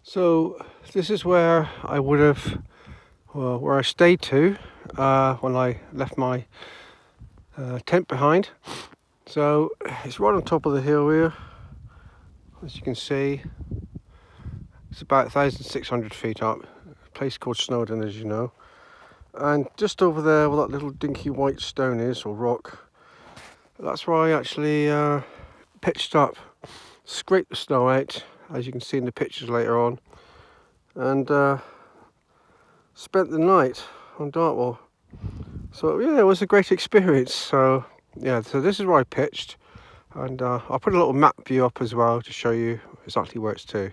So this is where I would have, where I stayed to when I left my tent behind. So it's right on top of the hill here, as you can see. It's about 1,600 feet up. A place called Snowdon, as you know. And just over there, where that little dinky white stone is, or rock, that's where I actually pitched up, scraped the snow out, as you can see in the pictures later on, and spent the night on Dartmoor. So yeah, it was a great experience. So yeah, so this is where I pitched, and I'll put a little map view up as well to show you exactly where it's to.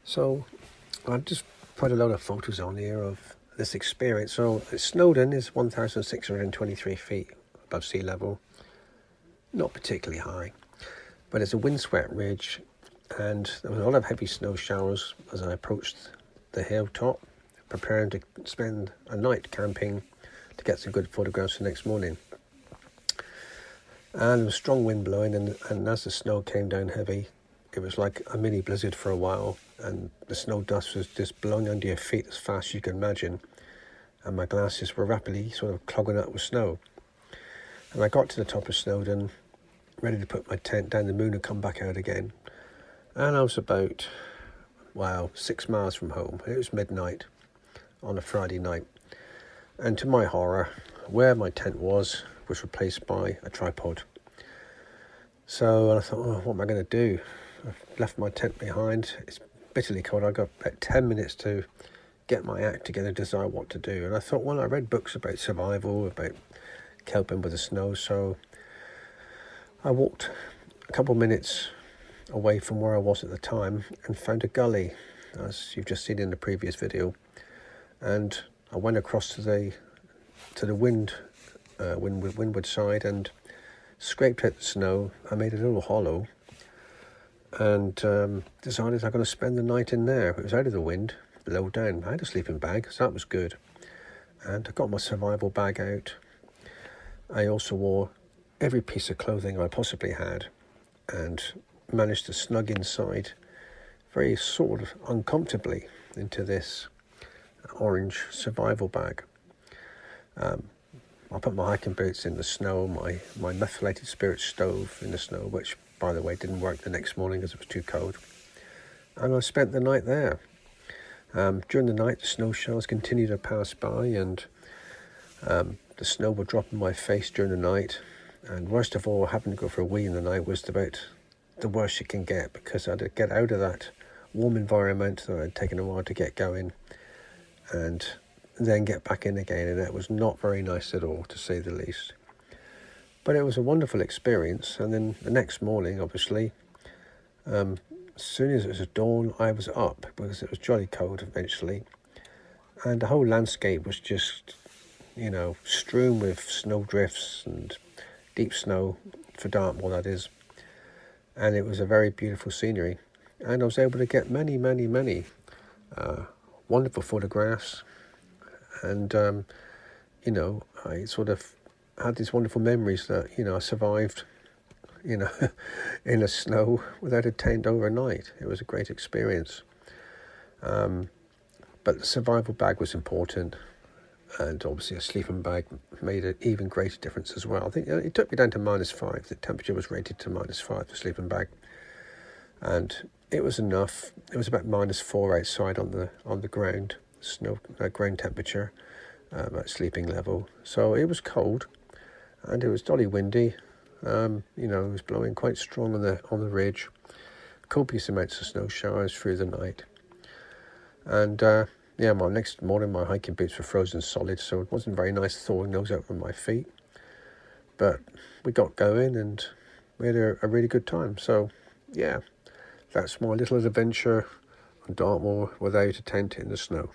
So I've just put a lot of photos on here of this experience. So Snowdon is 1,623 feet above sea level, not particularly high, but it's a windswept ridge, and there was a lot of heavy snow showers as I approached the hilltop, preparing to spend a night camping to get some good photographs the next morning. And there was strong wind blowing, and as the snow came down heavy, it was like a mini blizzard for a while, and the snow dust was just blowing under your feet as fast as you can imagine, and my glasses were rapidly sort of clogging up with snow. And I got to the top of Snowdon, ready to put my tent down. The moon had come back out again, and I was about 6 miles from home. It was midnight on a Friday night, and to my horror, where my tent was replaced by a tripod. So I thought, what am I going to do? I've left my tent behind. It's bitterly cold. I got about 10 minutes to get my act together, decide what to do. And I thought, I read books about survival, about coping with the snow, so I walked a couple of minutes away from where I was at the time and found a gully, as you've just seen in the previous video. And I went across to the windward side and scraped out the snow. I made a little hollow and decided I'm going to spend the night in there. It was out of the wind, low down. I had a sleeping bag, so that was good. And I got my survival bag out. I also wore every piece of clothing I possibly had and managed to snug inside very sort of uncomfortably into this orange survival bag. I put my hiking boots in the snow, my methylated spirit stove in the snow, which, by the way, didn't work the next morning because it was too cold. And I spent the night there. During the night, the snow showers continued to pass by, and the snow would drop in my face during the night. And worst of all, having to go for a wee in the night was about the worst you can get, because I had to get out of that warm environment that had taken a while to get going and then get back in again, and it was not very nice at all, to say the least. But it was a wonderful experience. And then the next morning, obviously, as soon as it was dawn, I was up because it was jolly cold eventually, and the whole landscape was just, strewn with snow drifts and deep snow, for Dartmoor that is. And it was a very beautiful scenery, and I was able to get many wonderful photographs. And I sort of had these wonderful memories that I survived in the snow without a tent overnight. It was a great experience. But the survival bag was important, and obviously a sleeping bag made an even greater difference as well. I think it took me down to -5. The temperature was rated to -5, the sleeping bag, and it was enough. It was about -4 outside on the ground, snow ground temperature at sleeping level. So it was cold, and it was jolly windy. It was blowing quite strong on the ridge. Copious amounts of snow showers through the night. And my next morning, my hiking boots were frozen solid, so it wasn't very nice thawing those out from my feet. But we got going, and we had a really good time. So yeah, that's my little adventure on Dartmoor without a tent in the snow.